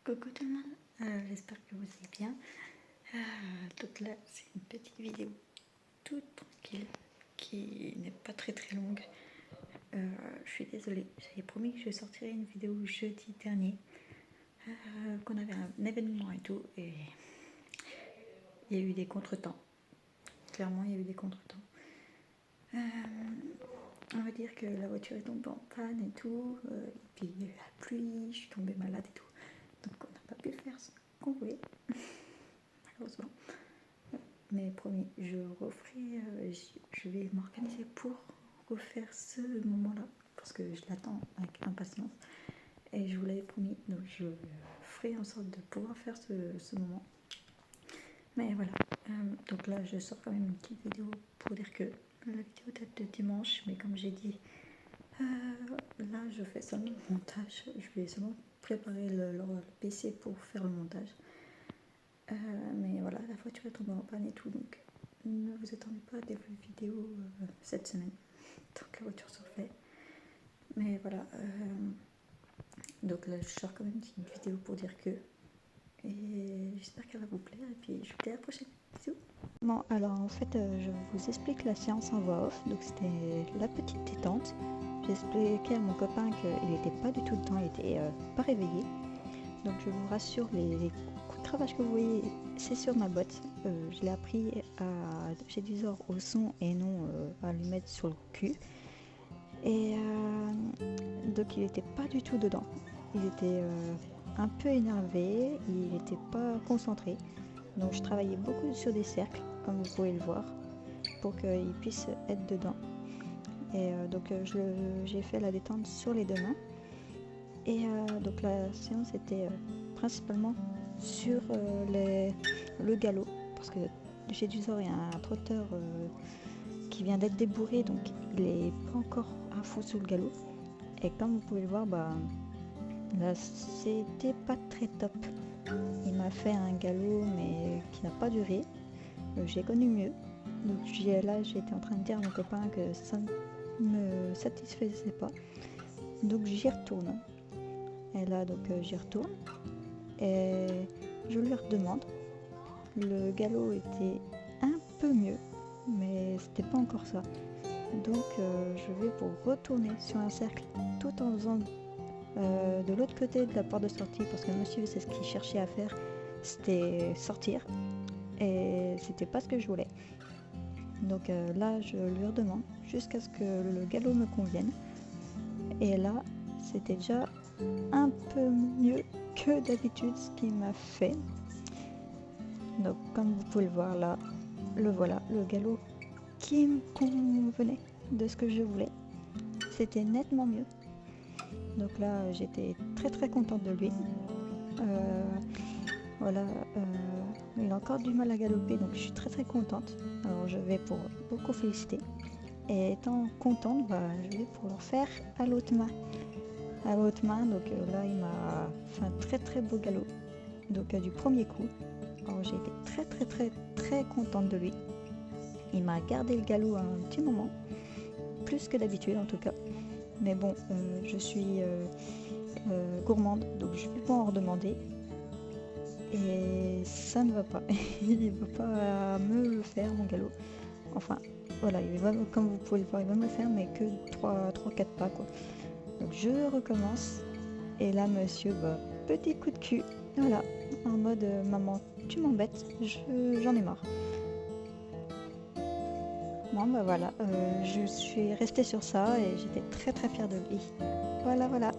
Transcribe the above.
Coucou tout le monde, j'espère que vous allez bien. Donc là, c'est une petite vidéo toute tranquille qui n'est pas très longue. Je suis désolée, j'avais promis que je sortirais une vidéo jeudi dernier, qu'on avait un événement et tout, et il y a eu des contretemps. Clairement, il y a eu des contretemps. On va dire que la voiture est tombée en panne et tout, et puis il y a eu la pluie, je suis tombée malade et tout. Donc on n'a pas pu faire ce qu'on voulait, malheureusement. Mais promis, je vais m'organiser pour refaire ce moment-là, parce que je l'attends avec impatience. Et je vous l'avais promis, donc je ferai en sorte de pouvoir faire ce moment. Mais voilà, donc là je sors quand même une petite vidéo pour dire que la vidéo date de dimanche, mais comme j'ai dit, là je fais seulement le montage. Je vais seulement préparer le PC pour faire le montage. Mais voilà, la voiture est tombée en panne et tout, donc ne vous attendez pas à des vidéos cette semaine, tant que la voiture se refait. Mais voilà, donc là je sors quand même une vidéo pour dire que, et j'espère qu'elle va vous plaire, et puis je vous dis à la prochaine. Bisous. Bon, alors en fait, je vous explique la séance en voix off. Donc c'était la petite détente. J'expliquais à mon copain qu'il n'était pas du tout dedans, il était pas réveillé. Donc je vous rassure, les coups de cravache que vous voyez, c'est sur ma botte. Je l'ai appris chez Dusor au son et non à lui mettre sur le cul. Et donc il n'était pas du tout dedans. Il était un peu énervé, il n'était pas concentré. Donc je travaillais beaucoup sur des cercles, comme vous pouvez le voir, pour qu'il puisse être dedans. Et donc j'ai fait la détente sur les deux mains. Et donc la séance était principalement sur le galop, parce que chez Dusor il y a un trotteur qui vient d'être débourré, donc il est pas encore à fond sous le galop. Et comme vous pouvez le voir, là c'était pas très top. Il m'a fait un galop mais qui n'a pas duré. J'ai connu mieux. Donc là j'étais en train de dire à mon copain que ça ne me satisfaisait pas. Donc j'y retourne. Et là, donc j'y retourne et je lui redemande. Le galop était un peu mieux, mais c'était pas encore ça. Donc je vais pour retourner sur un cercle tout en faisant de l'autre côté de la porte de sortie, parce que monsieur, c'est ce qu'il cherchait à faire, c'était sortir, et c'était pas ce que je voulais. Donc là, je lui redemande jusqu'à ce que le galop me convienne. Et là, c'était déjà un peu mieux que d'habitude ce qu'il m'a fait. Donc comme vous pouvez le voir là, le voilà, le galop qui me convenait de ce que je voulais. C'était nettement mieux. Donc là j'étais très contente de lui. Voilà, il a encore du mal à galoper, donc je suis très contente. Alors je vais pour beaucoup féliciter. Et étant contente, je vais pour le faire à l'autre main. Donc là il m'a fait un très beau galop, donc du premier coup. Alors j'ai été très contente de lui. Il m'a gardé le galop un petit moment, plus que d'habitude en tout cas. Mais bon, je suis gourmande, donc je vais pas en redemander. Et ça ne va pas. Il ne va pas me le faire, mon galop. Enfin, voilà, comme vous pouvez le voir, il va me le faire, mais que 3-4 pas, quoi. Donc je recommence. Et là, monsieur, petit coup de cul. Voilà, en mode maman, tu m'embêtes, j'en ai marre. Bon, voilà, je suis restée sur ça et j'étais très fière de lui. Voilà.